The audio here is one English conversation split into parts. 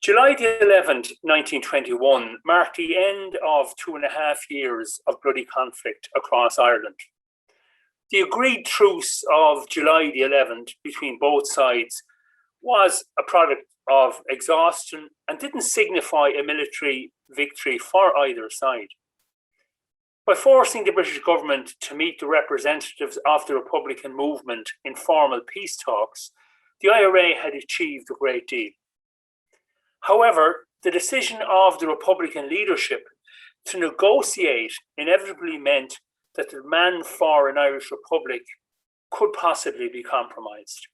July the 11th, 1921, marked the end of 2.5 years of bloody conflict across Ireland. The agreed truce of July the 11th between both sides was a product of exhaustion and didn't signify a military victory for either side. By forcing the British government to meet the representatives of the Republican movement in formal peace talks, the IRA had achieved a great deal. However, the decision of the Republican leadership to negotiate inevitably meant that the demand for an Irish Republic could possibly be compromised.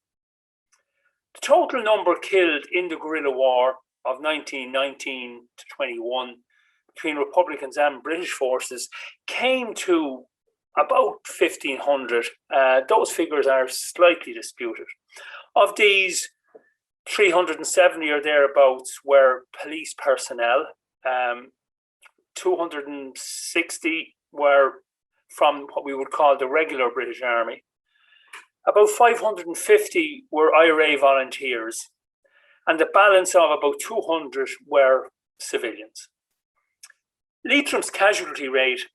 The total number killed in the guerrilla war of 1919 to 21 between Republicans and British forces came to about 1,500. Those figures are slightly disputed. Of these, 370 or thereabouts were police personnel. 260 were from what we would call the regular British Army. About 550 were IRA volunteers, and the balance of about 200 were civilians. Leitrim's casualty rate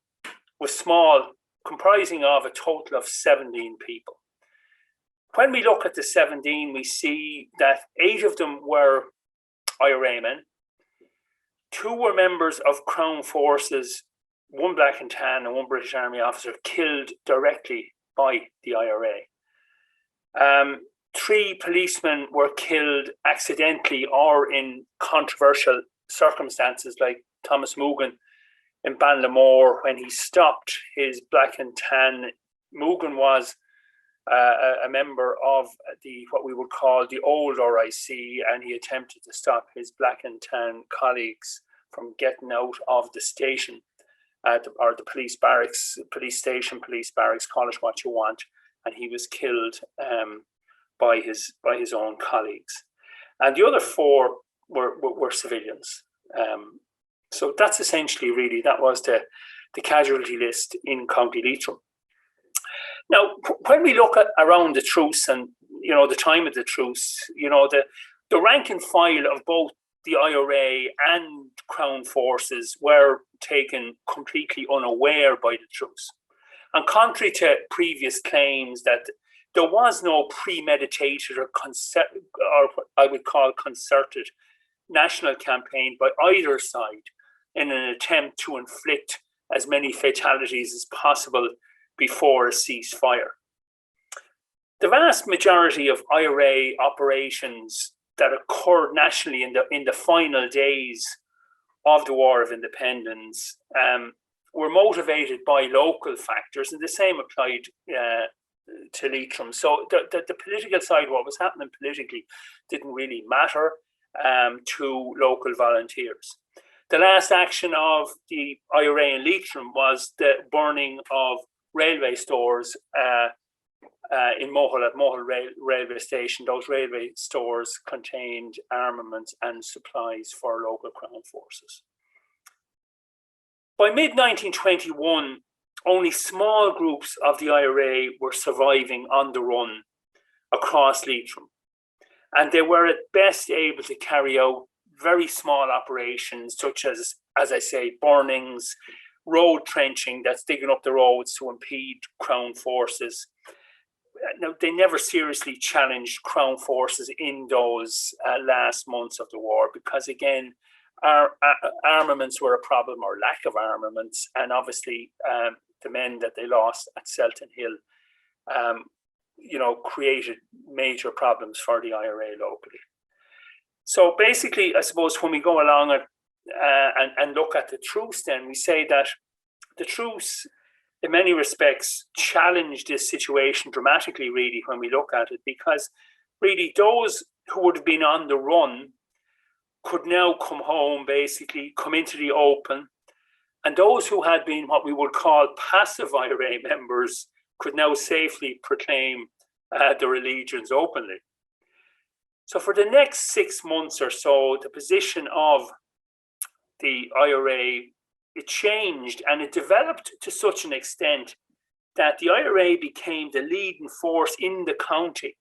was small, comprising of a total of 17 people. When we look at the 17, we see that 8 of them were IRA men, 2 were members of Crown forces, 1 black and tan and 1 British Army officer killed directly by the IRA. 3 policemen were killed accidentally or in controversial circumstances, like Thomas Moogan in Banlamore when he stopped his black and tan. Moogan was a member of what we would call the old RIC, and he attempted to stop his black and tan colleagues from getting out of the station, or the police barracks, police station, police barracks, call it what you want, and he was killed by his own colleagues. And the other 4 were civilians. So that's essentially that was the casualty list in County Leitrim. Now, when we look at around the truce and, the time of the truce, the rank and file of both the IRA and Crown forces were taken completely unaware by the truce. And contrary to previous claims that there was no premeditated or what I would call concerted national campaign by either side in an attempt to inflict as many fatalities as possible before a ceasefire. The vast majority of IRA operations that occurred nationally in the final days of the War of Independence were motivated by local factors, and the same applied to Leitrim. So the political side, what was happening politically, didn't really matter to local volunteers. The last action of the IRA in Leitrim was the burning of railway stores in Mohill, at Mohill railway station. Those railway stores contained armaments and supplies for local Crown forces. By mid-1921, only small groups of the IRA were surviving on the run across Leitrim, and they were at best able to carry out very small operations such as I say, burnings, road trenching, that's digging up the roads to impede Crown forces. Now, they never seriously challenged Crown forces in those last months of the war because, again, armaments were a problem, or lack of armaments, and obviously the men that they lost at Selton Hill, created major problems for the IRA locally. So basically, I suppose when we go along and look at the truce, then we say that the truce, in many respects, challenged this situation dramatically, really, when we look at it, because really those who would have been on the run could now come home, basically, come into the open, and those who had been what we would call passive IRA members could now safely proclaim their allegiance openly. So for the next 6 months or so, the position of the IRA, it changed, and it developed to such an extent that the IRA became the leading force in the county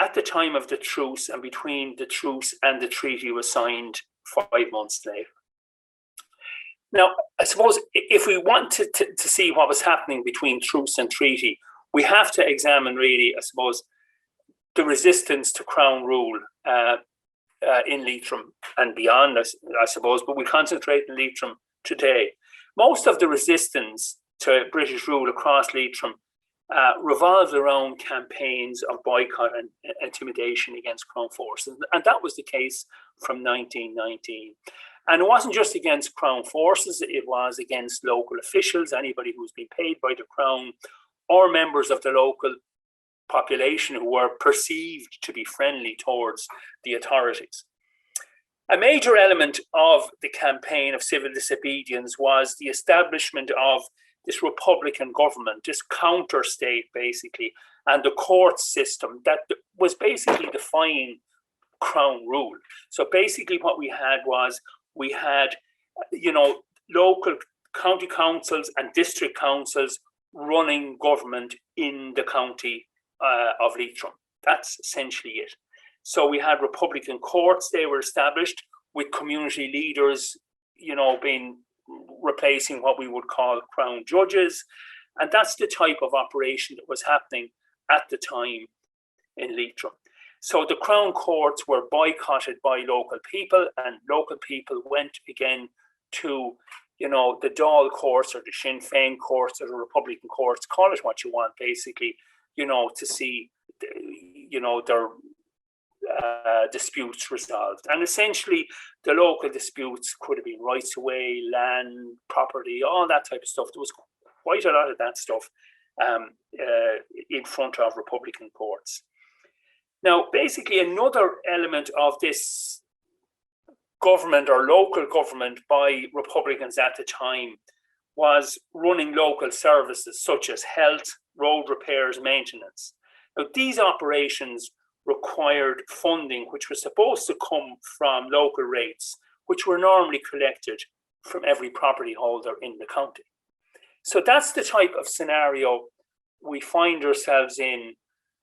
at the time of the truce and between the truce and the treaty was signed 5 months later. Now, I suppose if we want to see what was happening between truce and treaty, we have to examine really, I suppose, the resistance to Crown rule in Leitrim and beyond, I suppose, but we concentrate in Leitrim today. Most of the resistance to British rule across Leitrim revolved around campaigns of boycott and intimidation against Crown forces. And that was the case from 1919. And it wasn't just against Crown forces, it was against local officials, anybody who's been paid by the Crown, or members of the local population who were perceived to be friendly towards the authorities. A major element of the campaign of civil disobedience was the establishment of this Republican government, this counter-state basically, and the court system that was basically defying Crown rule. So basically what we had was, we had, local county councils and district councils running government in the county of Leitrim. That's essentially it. So we had Republican courts, they were established with community leaders, being replacing what we would call Crown judges. And that's the type of operation that was happening at the time in Leitrim. So the Crown courts were boycotted by local people, and local people went again to, the Dáil courts or the Sinn Féin courts or the Republican courts, call it what you want, basically, to see, their disputes resolved. And essentially, the local disputes could have been rights of way, land, property, all that type of stuff. There was quite a lot of that stuff in front of Republican courts. Now, basically, another element of this government or local government by Republicans at the time was running local services such as health, road repairs, maintenance. Now, these operations required funding which was supposed to come from local rates, which were normally collected from every property holder in the county. So that's the type of scenario we find ourselves in,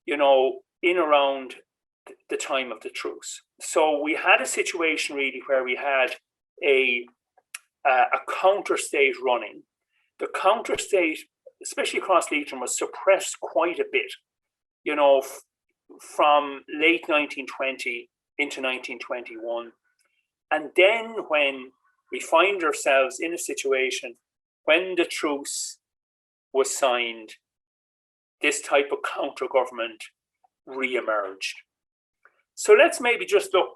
in around the time of the truce. So we had a situation really where we had a counter-state running. The counter-state, especially across Leitrim, was suppressed quite a bit, from late 1920 into 1921. And then when we find ourselves in a situation when the truce was signed, this type of counter-government re-emerged. So let's maybe just look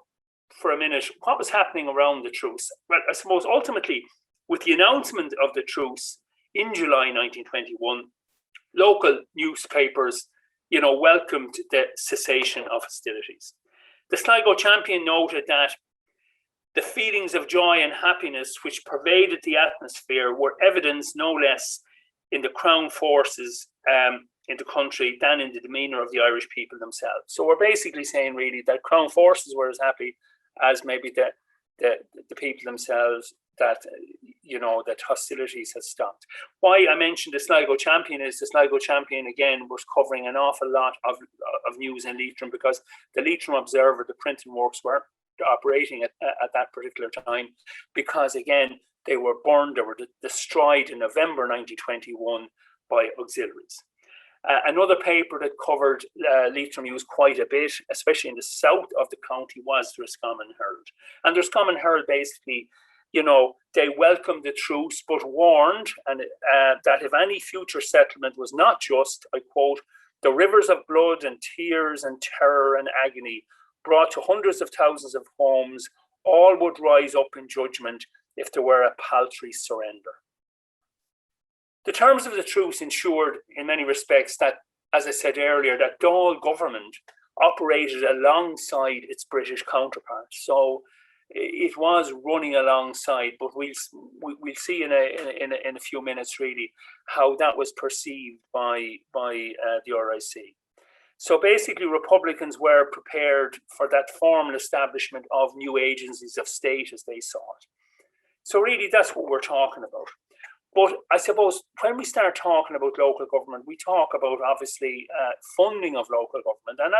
for a minute what was happening around the truce. Well, I suppose ultimately, with the announcement of the truce in July 1921, local newspapers, welcomed the cessation of hostilities. The Sligo Champion noted that the feelings of joy and happiness which pervaded the atmosphere were evidenced no less in the Crown forces in the country than in the demeanour of the Irish people themselves. So we're basically saying really that Crown forces were as happy as maybe the people themselves that, that hostilities had stopped. Why I mentioned the Sligo Champion is the Sligo Champion, again, was covering an awful lot of news in Leitrim, because the Leitrim Observer, the printing works, were operating at that particular time, because, again, they were burned, they were destroyed in November 1921 by auxiliaries. Another paper that covered Leitrim news quite a bit, especially in the south of the county, was the Roscommon Herald. And the Roscommon Herald basically, they welcomed the truce, but warned that if any future settlement was not just, I quote, the rivers of blood and tears and terror and agony brought to hundreds of thousands of homes, all would rise up in judgment if there were a paltry surrender. The terms of the truce ensured, in many respects, that, as I said earlier, that Dáil government operated alongside its British counterparts. So it was running alongside, but we'll see in a few minutes really how that was perceived by the RIC. So basically, Republicans were prepared for that formal establishment of new agencies of state as they saw it. So really, that's what we're talking about. But I suppose when we start talking about local government, we talk about obviously funding of local government. And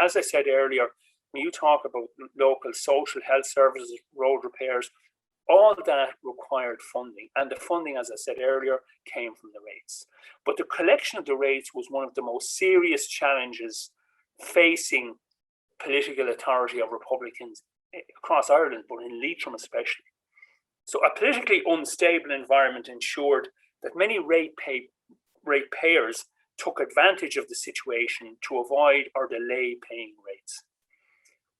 as I said earlier, when you talk about local social health services, road repairs, all that required funding. And the funding, as I said earlier, came from the rates. But the collection of the rates was one of the most serious challenges facing political authority of Republicans across Ireland, but in Leitrim especially. So a politically unstable environment ensured that many ratepayers took advantage of the situation to avoid or delay paying rates.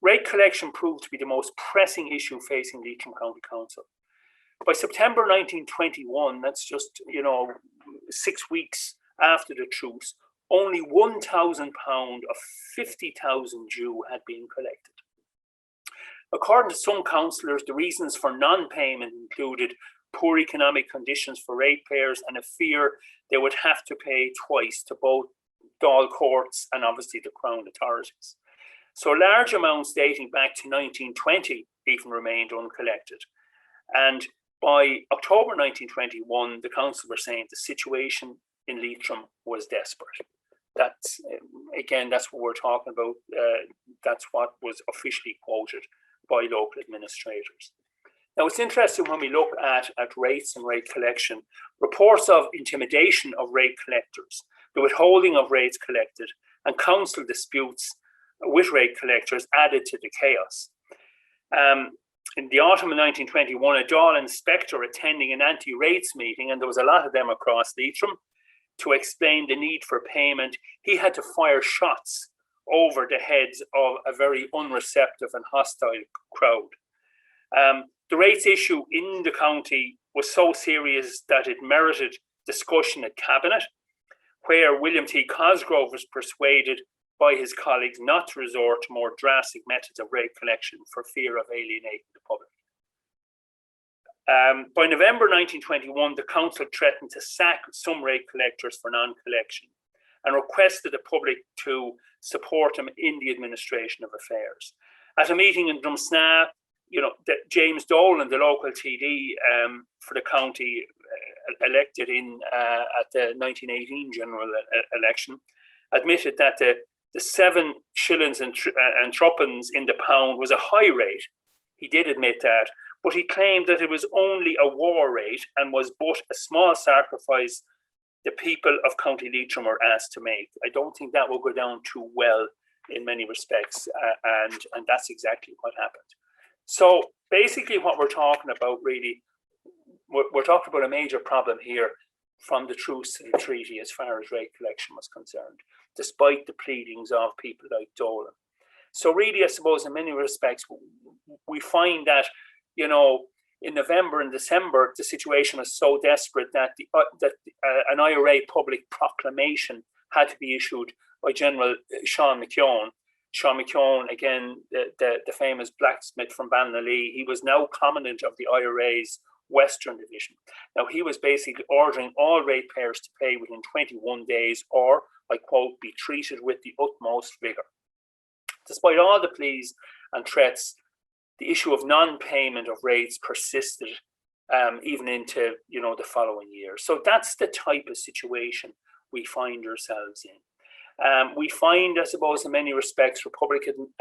Rate collection proved to be the most pressing issue facing Leitrim County Council. By September 1921, that's just 6 weeks after the truce, only £1,000 of 50,000 due had been collected. According to some councillors, the reasons for non-payment included poor economic conditions for ratepayers and a fear they would have to pay twice to both Dáil courts and obviously the Crown authorities. So large amounts dating back to 1920 even remained uncollected. And by October 1921, the council were saying the situation in Leitrim was desperate. That's what we're talking about. That's what was officially quoted by local administrators. Now, it's interesting when we look at rates and rate collection, reports of intimidation of rate collectors, the withholding of rates collected, and council disputes with rate collectors added to the chaos. In the autumn of 1921, a Dáil inspector attending an anti-rates meeting, and there was a lot of them across Leitrim, to explain the need for payment, he had to fire shots over the heads of a very unreceptive and hostile crowd. The rates issue in the county was so serious that it merited discussion at Cabinet, where William T. Cosgrove was persuaded by his colleagues not to resort to more drastic methods of rate collection for fear of alienating the public. By November 1921, the council threatened to sack some rate collectors for non-collection and requested the public to support him in the administration of affairs. At a meeting in Drumsna, James Dolan, the local TD for the county, elected at the 1918 general election, admitted that the 7 shillings and threepence in the pound was a high rate. He did admit that, but he claimed that it was only a war rate and was but a small sacrifice the people of County Leitrim were asked to make. I don't think that will go down too well in many respects, and that's exactly what happened. So basically what we're talking about really, we're talking about a major problem here from the Truce to the treaty as far as rate collection was concerned, despite the pleadings of people like Dolan. So really, I suppose in many respects, we find that, in November and December, the situation was so desperate that an IRA public proclamation had to be issued by General Sean McKeown. Sean McKeown, again, the famous blacksmith from Ballinallee, he was now commandant of the IRA's Western Division. Now, he was basically ordering all ratepayers to pay within 21 days or, I quote, be treated with the utmost vigour. Despite all the pleas and threats, the issue of non-payment of rates persisted even into the following year. So that's the type of situation we find ourselves in. We find, I suppose, in many respects, Republican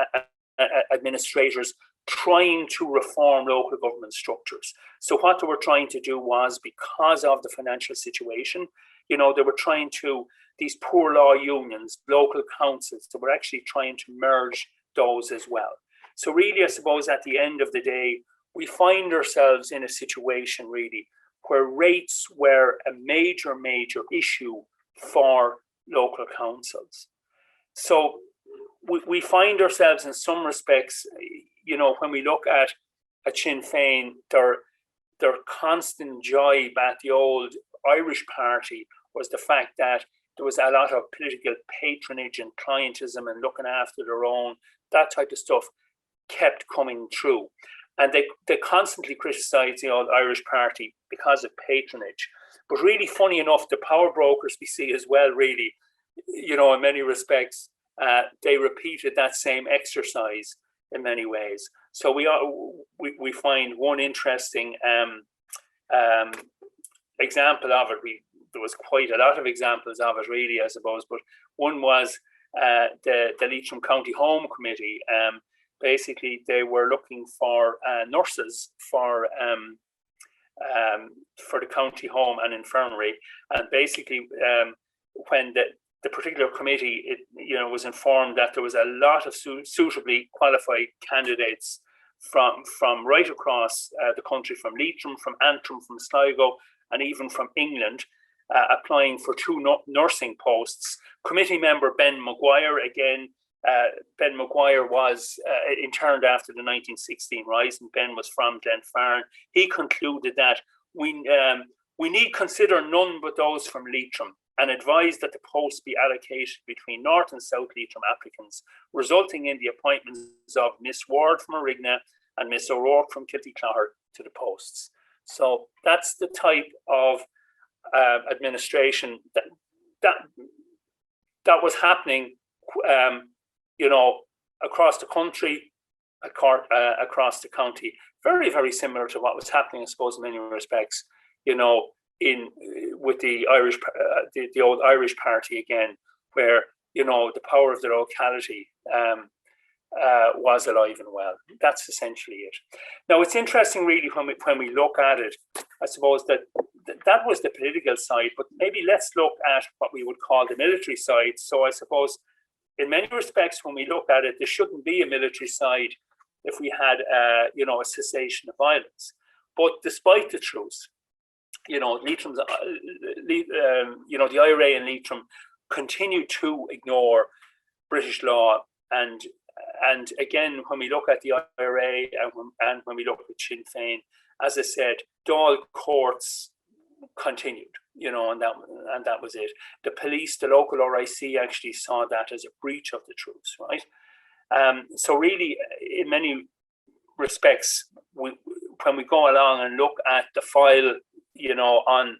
administrators trying to reform local government structures. So what they were trying to do was, because of the financial situation, they were trying to, these poor law unions, local councils, they were actually trying to merge those as well. So really, I suppose at the end of the day, we find ourselves in a situation really where rates were a major issue for local councils. So we find ourselves in some respects, when we look at Sinn Féin, their constant jibe at the old Irish party was the fact that there was a lot of political patronage and clientism and looking after their own, that type of stuff kept coming through. And they constantly criticised the old Irish party because of patronage. But really, funny enough, the power brokers we see as well, really, in many respects, they repeated that same exercise in many ways. So we find one interesting example of it, there was quite a lot of examples of it, really, I suppose. But one was the Leitrim County Home Committee. Basically, they were looking for nurses for the county home and infirmary, and basically, when the particular committee, was informed that there was a lot of suitably qualified candidates from right across the country, from Leitrim, from Antrim, from Sligo, and even from England, applying for 2 nursing posts. Committee member Ben Maguire, again, Ben Maguire was interned after the 1916 Rising. Ben was from Glenfarne. He concluded that we need consider none but those from Leitrim, and advised that the posts be allocated between North and South Leitrim applicants, resulting in the appointments of Miss Ward from Arigna and Miss O'Rourke from Kiltyclogher to the posts. So that's the type of administration that was happening, across the country, across the county. Very, very similar to what was happening, I suppose, in many respects, with the Irish, the old Irish Party again, where the power of the locality was alive and well. That's essentially it. Now, it's interesting, really, when we look at it. I suppose that was the political side, but maybe let's look at what we would call the military side. So, I suppose, in many respects, when we look at it, there shouldn't be a military side if we had, a cessation of violence. But despite the truce, Leitrim's, the IRA in Leitrim continue to ignore British law, and again, when we look at the IRA and when we look at Sinn Féin, as I said, Dáil courts continued, and that was it. The police, the local RIC, actually saw that as a breach of the truce, right? So really, in many respects, when we go along and look at the file, on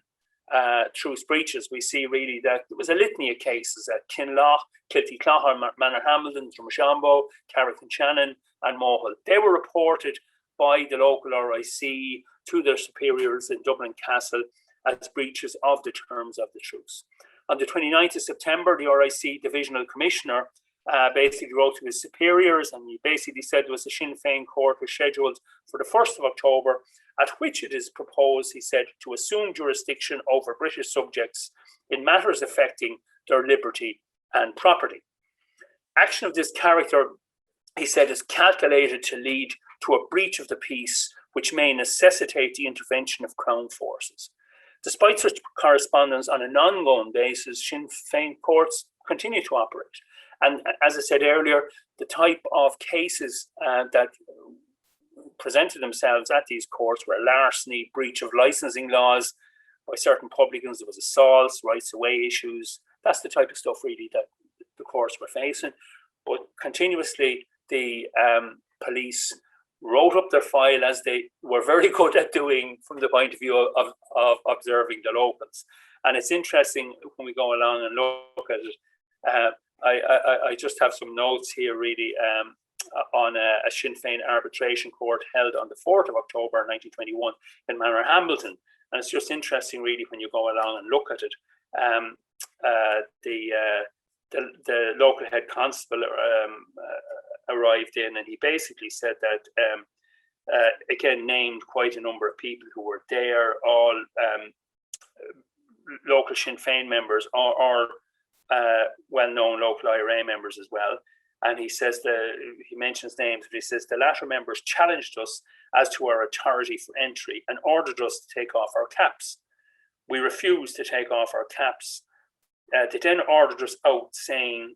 truce breaches, we see really that there was a litany of cases at Kinloch, Kiltyclogher, Manorhamilton, Drumshanbo, Carrick-on-Shannon, and Mohill. They were reported by the local RIC to their superiors in Dublin Castle as breaches of the terms of the truce. On the 29th of September, the RIC Divisional Commissioner basically wrote to his superiors, and he basically said there was a Sinn Féin court was scheduled for the 1st of October, at which it is proposed, he said, to assume jurisdiction over British subjects in matters affecting their liberty and property. Action of this character, he said, is calculated to lead to a breach of the peace, which may necessitate the intervention of Crown forces. Despite such correspondence on an ongoing basis, Sinn Féin courts continue to operate. And as I said earlier, the type of cases that presented themselves at these courts were larceny, breach of licensing laws by certain publicans. There was assaults, rights of way issues. That's the type of stuff really that the courts were facing. But continuously, the police wrote up their file, as they were very good at doing from the point of view of observing the locals. And it's interesting when we go along and look at it. I just have some notes here really on a Sinn Féin arbitration court held on the 4th of October 1921 in Manorhamilton. And it's just interesting really when you go along and look at it. The local head constable arrived in, and he basically said that, again, named quite a number of people who were there, all local Sinn Féin members or well-known local IRA members as well. And he says he mentions names, but he says the latter members challenged us as to our authority for entry and ordered us to take off our caps. We refused to take off our caps. They then ordered us out, saying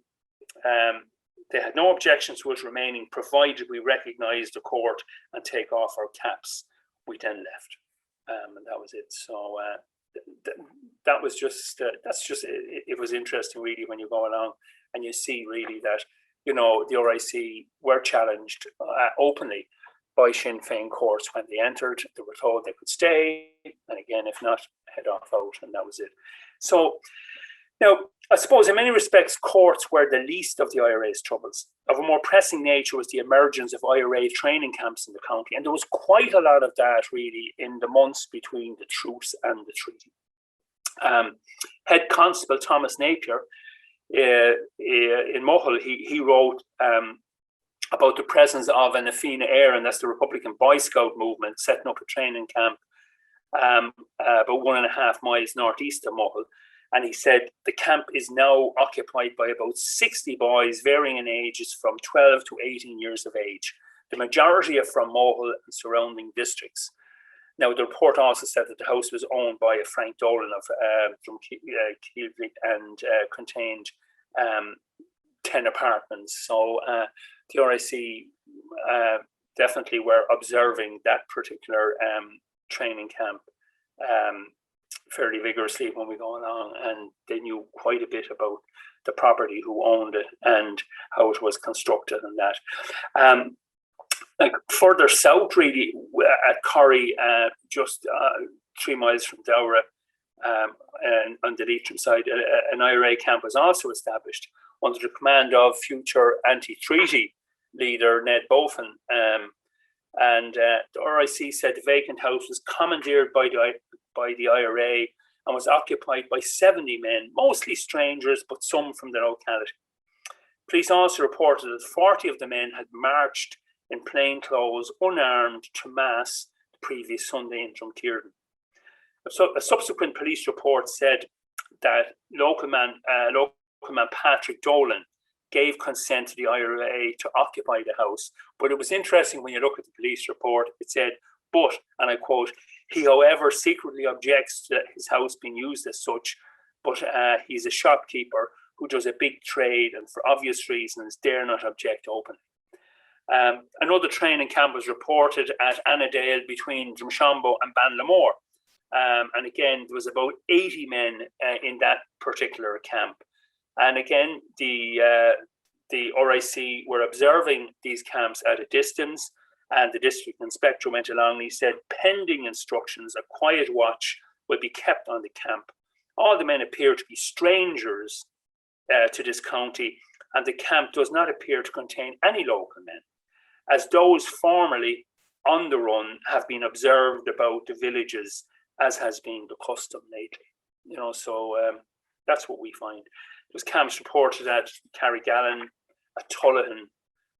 they had no objections to us remaining, provided we recognised the court and take off our caps. We then left, and that was it. So that was just it was interesting really when you go along and you see really that the RIC were challenged openly by Sinn Féin courts when they entered. They were told they could stay, and again, if not, head off out, and that was it. So now I suppose in many respects, courts were the least of the IRA's troubles. Of a more pressing nature was the emergence of IRA training camps in the county, and there was quite a lot of that really in the months between the truce and the treaty. Head Constable Thomas Napier in Mohill, he wrote about the presence of an Fine Éireann, and that's the Republican Boy Scout movement, setting up a training camp about 1.5 miles northeast of Mohill. And he said the camp is now occupied by about 60 boys, varying in ages from 12 to 18 years of age. The majority are from Mohill and surrounding districts. Now, the report also said that the house was owned by a Frank Dolan from Keelvik and contained 10 apartments. So the RIC definitely were observing that particular training camp fairly vigorously when we go along, and they knew quite a bit about the property, who owned it, and how it was constructed, and that. Like further south, really, at Corrie, just 3 miles from Dowra, and on the Leitrim side, an IRA camp was also established under the command of future anti-treaty leader Ned Bofen. And the RIC said the vacant house was commandeered by the IRA and was occupied by 70 men, mostly strangers, but some from the locality. Police also reported that 40 of the men had marched in plain clothes, unarmed, to Mass the previous Sunday in Drumkeerdon. So a subsequent police report said that local man Patrick Dolan gave consent to the IRA to occupy the house. But it was interesting when you look at the police report, it said, but, and I quote, he, however, secretly objects to his house being used as such, but he's a shopkeeper who does a big trade and for obvious reasons dare not object openly. Another training camp was reported at Annadale between Drumshanbo and Banlamore. And again, there was about 80 men in that particular camp. And again, the RIC were observing these camps at a distance, and the district inspector went along and he said, pending instructions, a quiet watch will be kept on the camp. All the men appear to be strangers to this county, and the camp does not appear to contain any local men, as those formerly on the run have been observed about the villages, as has been the custom lately. You know, so that's what we find. There was camps reported at Carrigallen, at Tullahan,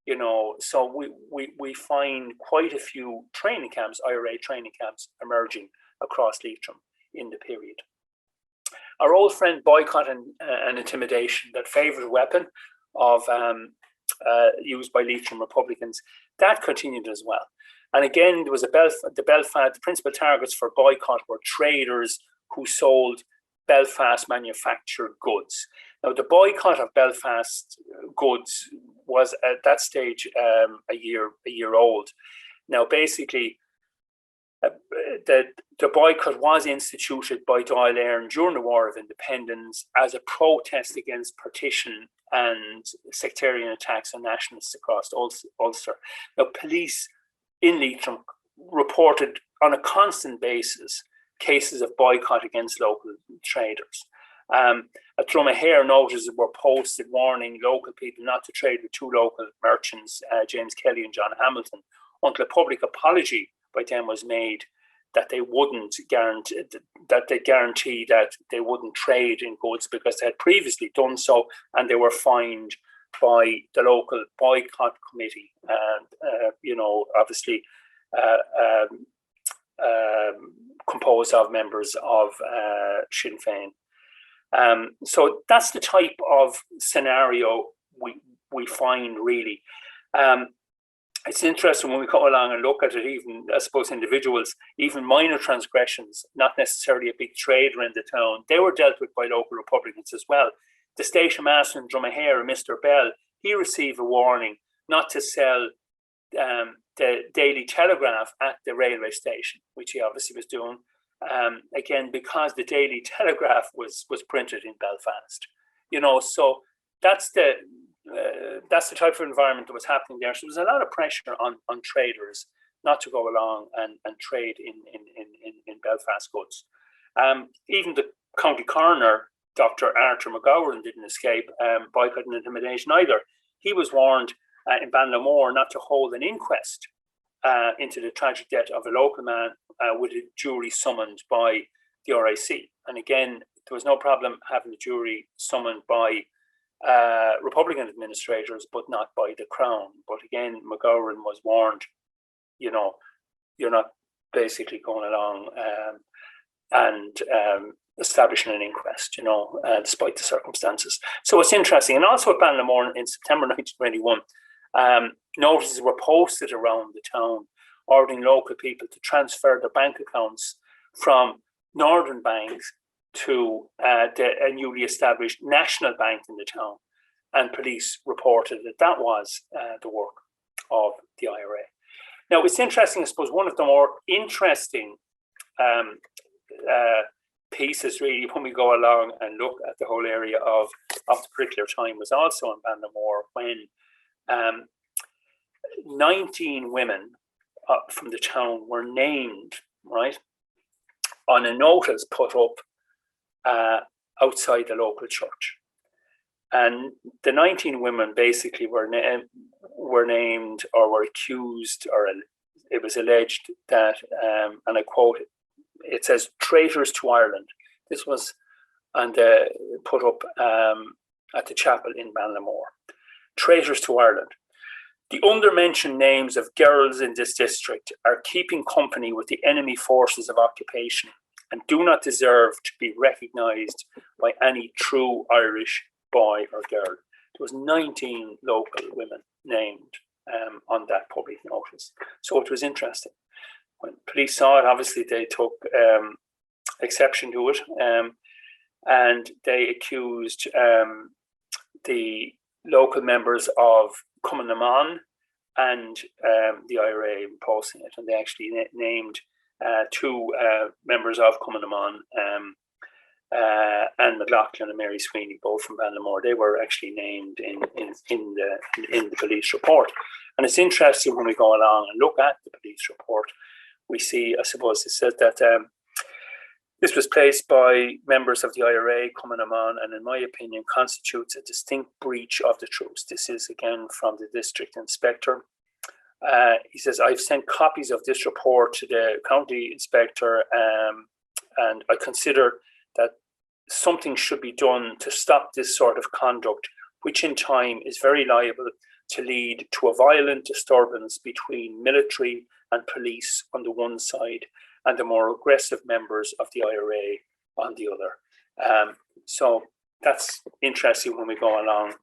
you know, so we find quite a few training camps, IRA training camps, emerging across Leitrim in the period. Our old friend boycott and intimidation, that favourite weapon of used by Leitrim Republicans, that continued as well. And again, there was the principal targets for boycott were traders who sold Belfast manufactured goods. Now, the boycott of Belfast goods was at that stage a year old. Now, basically, the boycott was instituted by Dáil Éireann during the War of Independence as a protest against partition and sectarian attacks on nationalists across Ulster. Now, police in Leitrim reported on a constant basis cases of boycott against local traders. At Drumahare, notices were posted warning local people not to trade with two local merchants, James Kelly and John Hamilton, until a public apology by them was made that they wouldn't guarantee that they wouldn't trade in goods because they had previously done so, and they were fined by the local boycott committee, and you know, obviously composed of members of Sinn Féin. So that's the type of scenario we find, really. It's interesting when we come along and look at it, even, I suppose, individuals, even minor transgressions, not necessarily a big trader in the town, they were dealt with by local Republicans as well. The station master in Drumahare, Mr. Bell, he received a warning not to sell the Daily Telegraph at the railway station, which he obviously was doing, again, because the Daily Telegraph was printed in Belfast. You know, so that's the type of environment that was happening there. So there was a lot of pressure on traders not to go along and trade in Belfast goods. Even the county coroner Dr. Arthur McGarty didn't escape boycott and intimidation either. He was warned in Banlamore not to hold an inquest into the tragic death of a local man with a jury summoned by the RIC. And again, there was no problem having the jury summoned by Republican administrators, but not by the Crown. But again, McGowan was warned, you're not basically going along and establishing an inquest, despite the circumstances. So it's interesting. And also at Banlamore in September 1921, notices were posted around the town ordering local people to transfer their bank accounts from northern banks to a newly established national bank in the town. And police reported that was the work of the IRA. Now, it's interesting, I suppose, one of the more interesting pieces, really, when we go along and look at the whole area of the particular time was also in Banlamore when 19 women from the town were named, right, on a notice put up outside the local church. And the 19 women basically were named or were accused, or it was alleged that, and I quote, it says, traitors to Ireland. This was put up at the chapel in Banlamore. Traitors to Ireland. The undermentioned names of girls in this district are keeping company with the enemy forces of occupation and do not deserve to be recognised by any true Irish boy or girl. There was 19 local women named on that public notice. So it was interesting. When police saw it, obviously they took exception to it, and they accused the local members of Cumann and the IRA posting it, and they actually named two members of Cumann, and McLaughlin and Mary Sweeney, both from Banlamore. They were actually named in the police report. And it's interesting when we go along and look at the police report, we see, I suppose, it said that this was placed by members of the IRA, Cumann, and in my opinion, constitutes a distinct breach of the truce. This is again from the district inspector. He says, I've sent copies of this report to the county inspector, and I consider that something should be done to stop this sort of conduct, which in time is very liable to lead to a violent disturbance between military and police on the one side and the more aggressive members of the IRA on the other. So that's interesting when we go along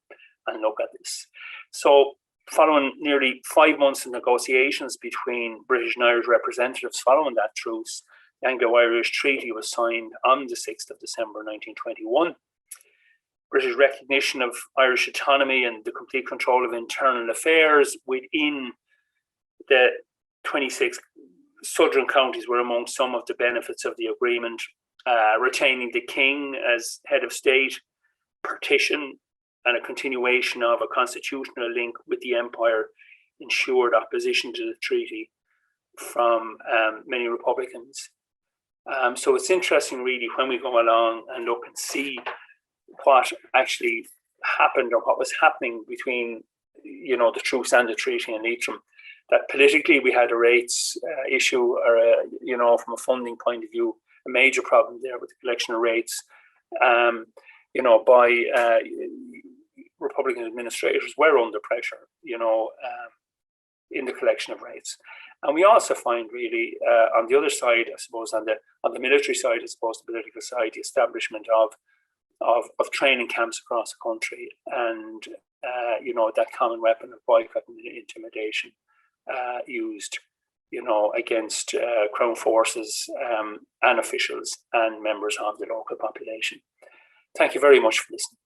and look at this. So following nearly 5 months of negotiations between British and Irish representatives following that truce, the Anglo-Irish Treaty was signed on the 6th of December 1921. British recognition of Irish autonomy and the complete control of internal affairs within the 26 southern counties were among some of the benefits of the agreement. Retaining the king as head of state, partition, and a continuation of a constitutional link with the empire ensured opposition to the treaty from many Republicans. So it's interesting, really, when we go along and look and see what actually happened or what was happening between, the truce and the treaty in Leitrim. That politically we had a rates issue, or from a funding point of view, a major problem there with the collection of rates, by Republican administrators were under pressure, in the collection of rates. And we also find really on the other side, I suppose, on the military side, I suppose, the political side, the establishment of training camps across the country, and that common weapon of boycott and intimidation used, against Crown forces and officials and members of the local population. Thank you very much for listening.